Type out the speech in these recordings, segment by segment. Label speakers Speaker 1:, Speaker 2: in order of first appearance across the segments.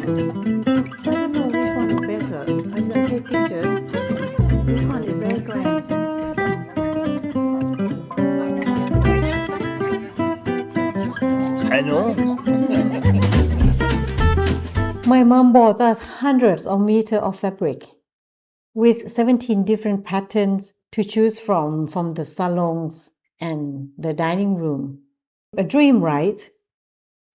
Speaker 1: I don't know which one is better. I didn't take pictures. This one is very grand.
Speaker 2: I know.
Speaker 1: My mom bought us hundreds of meters of fabric with 17 different patterns to choose from the salons and the dining room. A dream, right?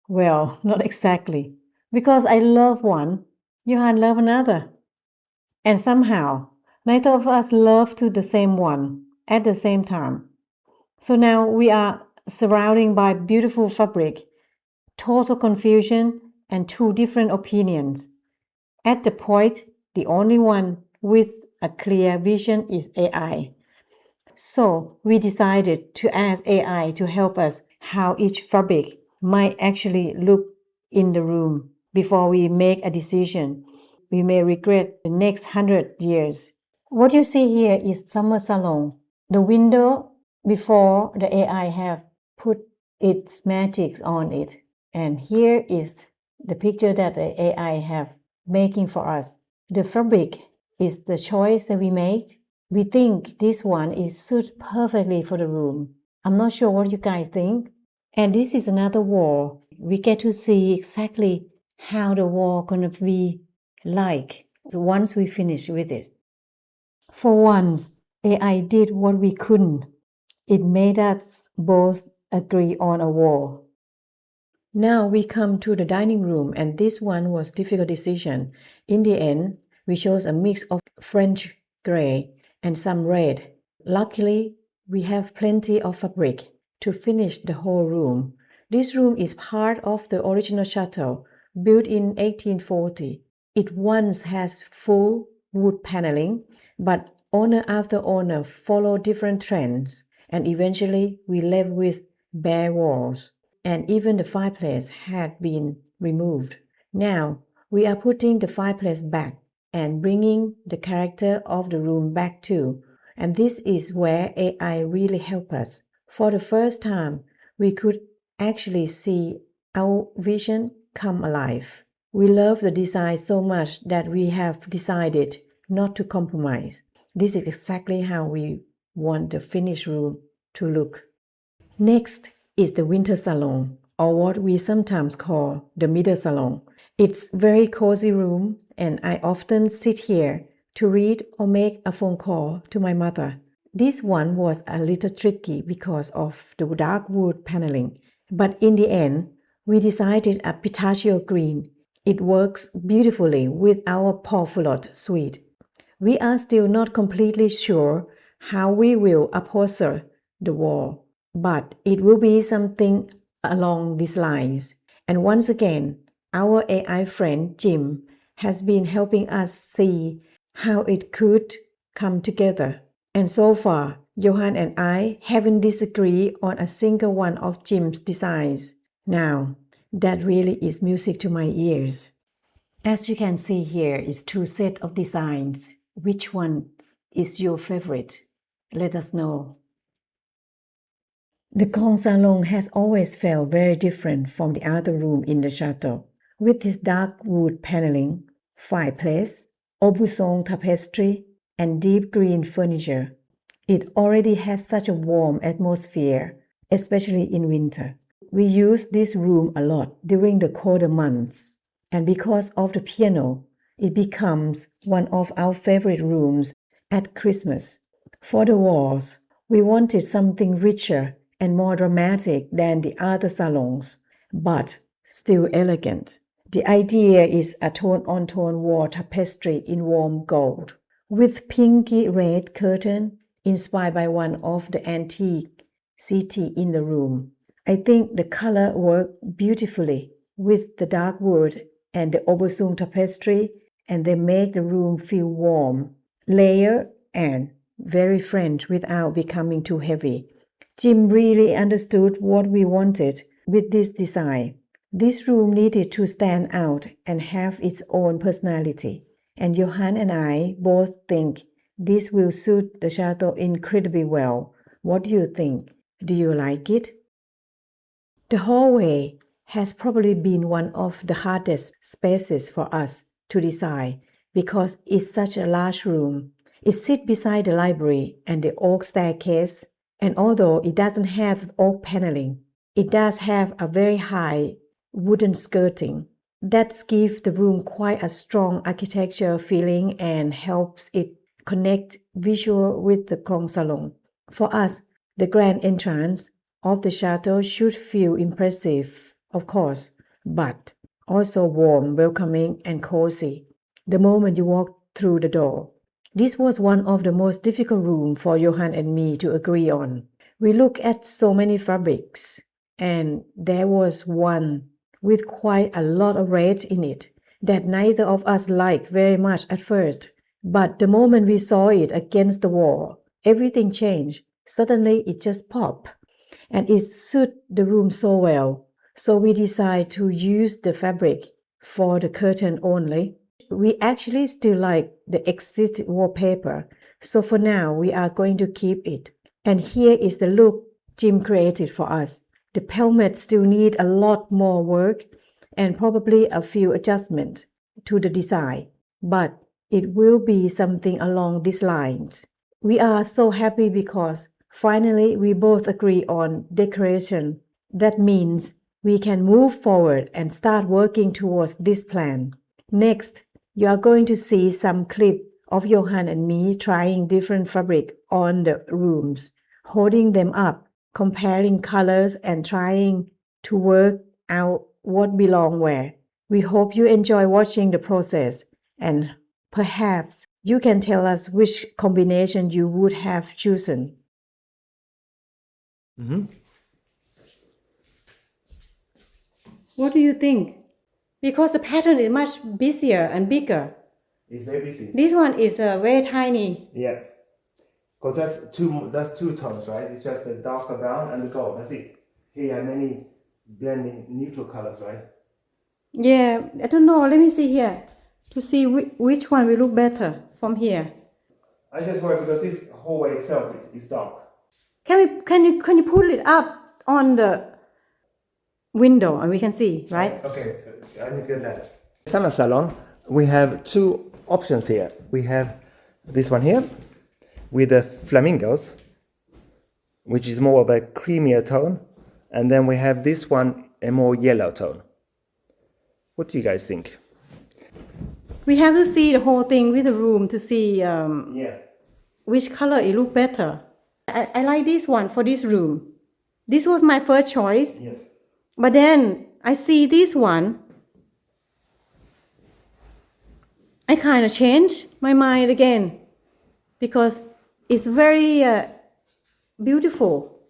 Speaker 1: Well, not exactly. Because I love one, Johan loved another. And somehow, neither of us love to the same one at the same time. So now we are surrounded by beautiful fabric, total confusion, and two different opinions. At the point, the only one with a clear vision is AI. So we decided to ask AI to help us how each fabric might actually look in the room before we make a decision. We may regret the next 100 years. What you see here is summer salon. The window before the AI have put its magic on it. And here is the picture that the AI have making for us. The fabric is the choice that we made. We think this one is suit perfectly for the room. I'm not sure what you guys think. And this is another wall. We get to see exactly how the wall gonna be like once we finish with it. For once, AI did what we couldn't. It made us both agree on a wall. Now we come to the dining room, and this one was difficult decision. In the end, we chose a mix of French gray and some red. Luckily, we have plenty of fabric to finish the whole room. This room is part of the original chateau, built in 1840. It once has full wood paneling, but owner after owner followed different trends, and eventually we left with bare walls. And even the fireplace had been removed. Now we are putting the fireplace back and bringing the character of the room back too. And this is where AI really helped us. For the first time, we could actually see our vision come alive. We love the design so much that we have decided not to compromise. This is exactly how we want the finished room to look. Next is the winter salon, or what we sometimes call the middle salon. It's very cozy room, and I often sit here to read or make a phone call to my mother. This one was a little tricky because of the dark wood paneling, but in the end, we decided a pistachio green. It works beautifully with our porphyroid suite. We are still not completely sure how we will upholster the wall, but it will be something along these lines. And once again, our AI friend Jim has been helping us see how it could come together. And so far, Johan and I haven't disagreed on a single one of Jim's designs. Now, that really is music to my ears. As you can see here is two sets of designs. Which one is your favorite? Let us know. The Grande salon has always felt very different from the other room in the chateau. With its dark wood paneling, fireplace, aubusson tapestry, and deep green furniture, it already has such a warm atmosphere, especially in winter. We use this room a lot during the colder months, and because of the piano, it becomes one of our favorite rooms at Christmas. For the walls, we wanted something richer and more dramatic than the other salons, but still elegant. The idea is a tone-on-tone wall tapestry in warm gold, with pinky red curtain inspired by one of the antique settee in the room. I think the color worked beautifully with the dark wood and the aubusson tapestry, and they make the room feel warm, layered, and very French without becoming too heavy. Jim really understood what we wanted with this design. This room needed to stand out and have its own personality. And Johan and I both think this will suit the chateau incredibly well. What do you think? Do you like it? The hallway has probably been one of the hardest spaces for us to design because it's such a large room. It sits beside the library and the oak staircase, and although it doesn't have oak paneling, it does have a very high wooden skirting that gives the room quite a strong architecture feeling and helps it connect visual with the Grand Salon. For us, the grand entrance of the chateau should feel impressive, of course, but also warm, welcoming, and cozy the moment you walk through the door. This was one of the most difficult rooms for Johan and me to agree on. We looked at so many fabrics, and there was one with quite a lot of red in it that neither of us liked very much at first. But the moment we saw it against the wall, everything changed. Suddenly it just popped, and it suited the room so well. So we decided to use the fabric for the curtain only. We actually still like the existing wallpaper, so for now we are going to keep it. And here is the look Jim created for us. The pelmet still need a lot more work and probably a few adjustments to the design, but it will be something along these lines. We are so happy because finally we both agree on decoration. That means we can move forward and start working towards this plan. Next, you are going to see some clip of Johan and me trying different fabric on the rooms, holding them up, comparing colors and trying to work out what belong where. We hope you enjoy watching the process and perhaps you can tell us which combination you would have chosen. What do you think? Because the pattern is much busier and bigger.
Speaker 2: It's very busy.
Speaker 1: This one is very tiny.
Speaker 2: Yeah. Because that's two tones, right? It's just the darker brown and the gold. That's it. Here you have many blending neutral colors, right?
Speaker 1: Yeah, I don't know. Let me see here to see which one will look better from here.
Speaker 2: I just worry because this hallway itself is dark.
Speaker 1: Can you pull it up on the window and we can see, right?
Speaker 2: Okay, I need to get that. Summer salon, we have two options here. We have this one here with the flamingos, which is more of a creamier tone, and then we have this one, a more yellow tone. What do you guys think?
Speaker 1: We have to see the whole thing with the room to see
Speaker 2: Yeah.
Speaker 1: which color it look better. I like this one for this room. This was my first choice.
Speaker 2: Yes.
Speaker 1: But then I see this one. I kind of changed my mind again because it's very beautiful,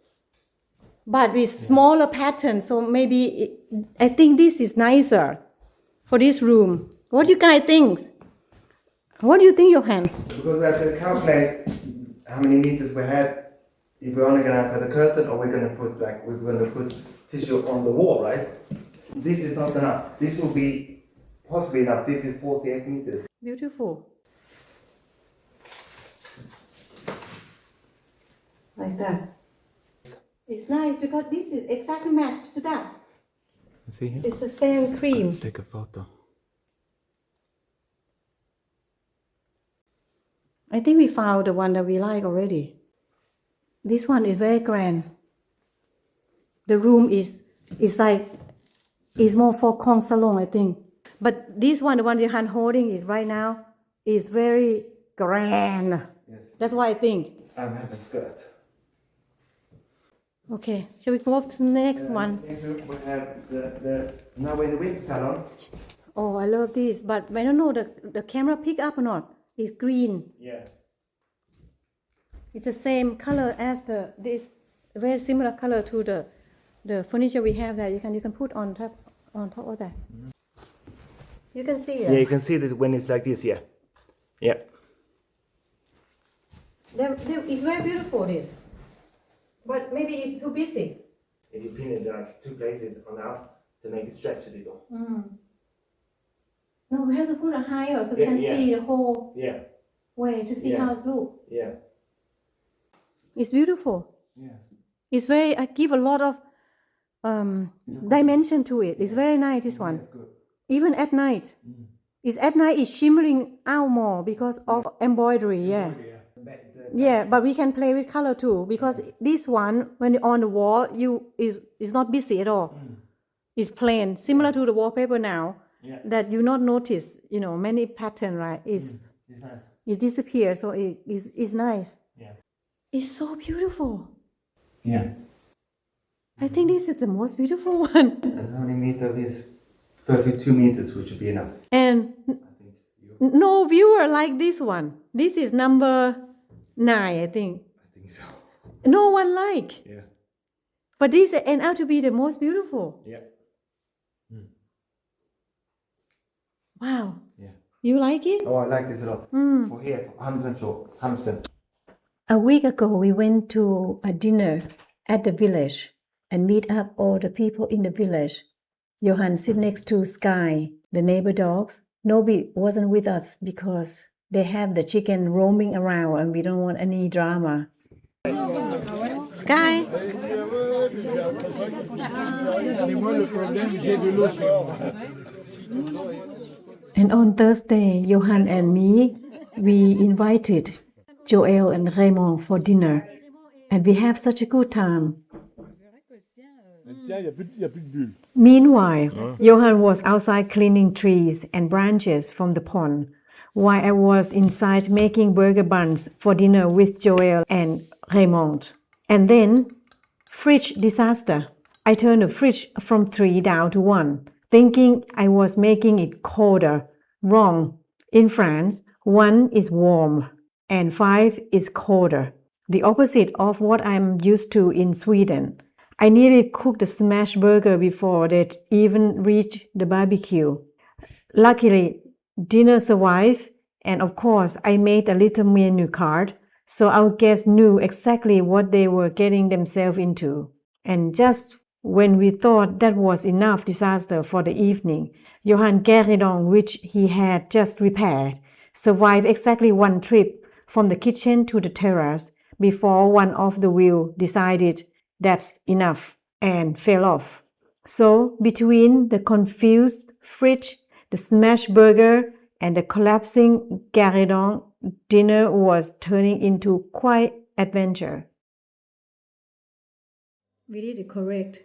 Speaker 1: but with smaller patterns. So maybe I think this is nicer for this room. What do you guys think? What do you think, Johan?
Speaker 2: Because we have to calculate how many meters we have. If we're only going to have for the curtain, or we're going to put tissue on the wall, right? This is not enough. This will be possibly enough. This is 48 meters.
Speaker 1: Beautiful. Like that. It's nice because this is exactly matched to that.
Speaker 2: See here?
Speaker 1: It's the same cream.
Speaker 2: Take a photo.
Speaker 1: I think we found the one that we like already. This one is very grand. The room is more for Grand Salon, I think. But this one, the one Johan holding is right now, is very grand.
Speaker 2: Yes.
Speaker 1: That's what I think.
Speaker 2: I'm having a skirt.
Speaker 1: Okay, shall we go up to the next one?
Speaker 2: Next we have now we're in the winter salon.
Speaker 1: Oh, I love this, but I don't know the camera pick up or not. It's green.
Speaker 2: Yeah.
Speaker 1: It's the same color as this very similar color to the furniture we have there. You can put on top of that. You can see it.
Speaker 2: Yeah, you can see that when it's like this. Yeah. Yeah.
Speaker 1: It's very beautiful, this. But maybe it's too busy.
Speaker 2: If you pin it like two places on out to make it stretch a little.
Speaker 1: No, we have to put it higher so we
Speaker 2: Yeah,
Speaker 1: can
Speaker 2: yeah.
Speaker 1: see the whole
Speaker 2: Yeah.
Speaker 1: way to see
Speaker 2: Yeah.
Speaker 1: how it looks.
Speaker 2: Yeah.
Speaker 1: It's beautiful.
Speaker 2: Yeah.
Speaker 1: It's very, I give a lot of dimension to it. It's very nice, this one.
Speaker 2: That's good.
Speaker 1: Even at night. It's at night, it's shimmering out more because of embroidery, yeah. Yeah, but we can play with color too, because this one, when you're on the wall, it's not busy at all. It's plain, similar to the wallpaper now, that you not notice, many pattern, right?
Speaker 2: It's nice.
Speaker 1: It disappears, so it's nice.
Speaker 2: Yeah.
Speaker 1: It's so beautiful.
Speaker 2: Yeah.
Speaker 1: I think this is the most beautiful one.
Speaker 2: And how many meters is 32 meters, which would be enough.
Speaker 1: And no viewer like this one. This is number 9, I think.
Speaker 2: I think so.
Speaker 1: No one like.
Speaker 2: Yeah.
Speaker 1: But this end out to be the most beautiful.
Speaker 2: Yeah.
Speaker 1: Wow.
Speaker 2: Yeah.
Speaker 1: You like it?
Speaker 2: Oh, I like this a lot. For here, 100% sure. 100%.
Speaker 1: A week ago, we went to a dinner at the village and meet up all the people in the village. Johan sit next to Sky, the neighbor dogs. Nobi wasn't with us because they have the chicken roaming around and we don't want any drama. Sky! And on Thursday, Johan and me, we invited Joel and Raymond for dinner. And we have such a good time. Meanwhile, Johan was outside cleaning trees and branches from the pond, while I was inside making burger buns for dinner with Joel and Raymond. And then, fridge disaster. I turned the fridge from 3 down to 1, thinking I was making it colder. Wrong. In France, 1 is warm and 5 is colder. The opposite of what I'm used to in Sweden. I nearly cooked the smash burger before they even reached the barbecue. Luckily, dinner survived, and of course, I made a little menu card, so our guests knew exactly what they were getting themselves into. And just when we thought that was enough disaster for the evening, Johan Guéridon, which he had just repaired, survived exactly 1 trip from the kitchen to the terrace before one of the wheels decided that's enough and fell off. So between the confused fridge, the smashed burger, and the collapsing Guéridon, dinner was turning into quite adventure. We did it correct.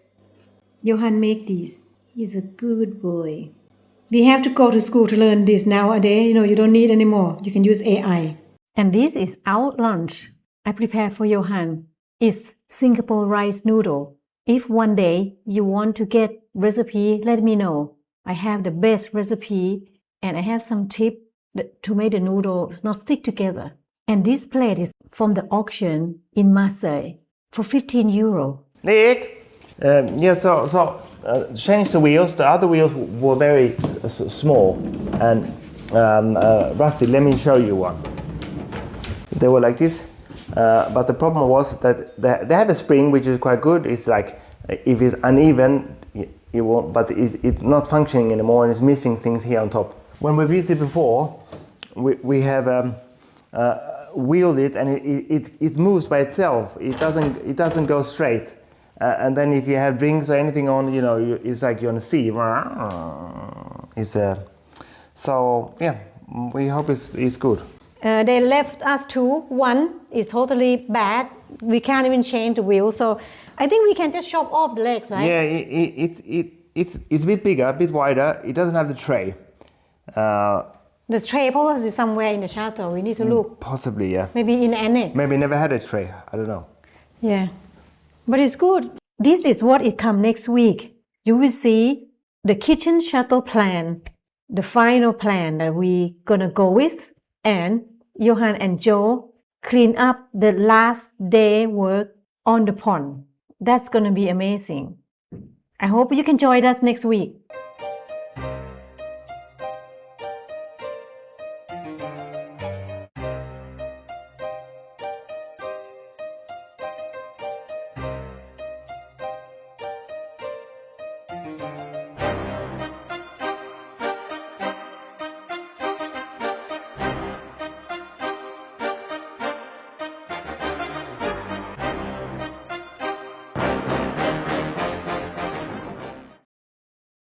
Speaker 1: Johan make these. He's a good boy. We have to go to school to learn this nowadays. You don't need anymore. You can use AI. And this is our lunch. I prepared for Johan. It's Singapore rice noodle. If one day you want to get recipe, let me know. I have the best recipe and I have some tip to make the noodles not stick together. And this plate is from the auction in Marseille for 15 euro.
Speaker 2: Nick! Change the wheels. The other wheels were very small and rusty. Let me show you one. They were like this. But the problem was that they have a spring which is quite good. It's like if it's uneven, it won't, but it's not functioning anymore and it's missing things here on top. When we've used it before, we have wheeled it and it moves by itself. It doesn't go straight. And then if you have drinks or anything on, it's like you're on a sea. We hope it's good. They left us 2. 1 is totally bad. We can't even change the wheel. So I think we can just chop off the legs, right? Yeah, it's a bit bigger, a bit wider. It doesn't have the tray. The tray probably is somewhere in the Chateau. We need to look. Possibly, yeah. Maybe in annex. Maybe never had a tray. I don't know. Yeah. But it's good. This is what it comes next week. You will see the kitchen Chateau plan, the final plan that we're gonna go with, and Johan and Joe clean up the last day work on the pond. That's gonna be amazing. I hope you can join us next week.